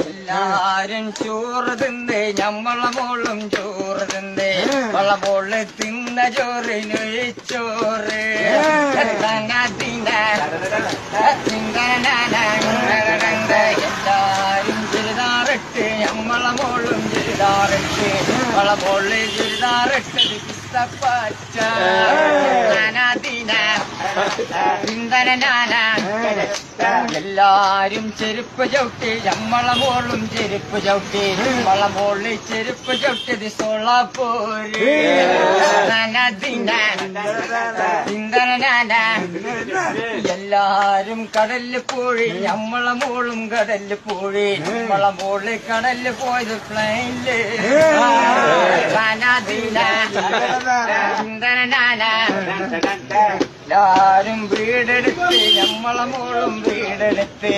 എല്ലാരും ചോറ് തിന്ന് ഞമ്മളെ മോളും ചോറ് തിന്ന് വളമോള് തിന്ന ചോറിന് ചോറ് എല്ലാരും ചുരിദാറിട്ട് ഞമ്മളെ മോളും ചുരിദാറിട്ട് വളമോള് ചുരിദാറിട്ടത് പിസ്തപ്പച്ച എല്ലാരും ചെരുപ്പ് ചവിട്ടി ഞമ്മളെ മോളും ചെരുപ്പ് ചവിട്ടി നമ്മളെ മോളിൽ ചെരുപ്പ് ചവിട്ടിയത് സോളാപ്പൂര് എല്ലാരും കടലിൽ പോയി നമ്മളെ മോളും കടലിൽ പോയി നമ്മളെ മോള് കടലിൽ പോയത് പ്ലെയിനില് എല്ലാരും വീടെടുത്ത് നമ്മളെ മോളും വീടെടുത്ത്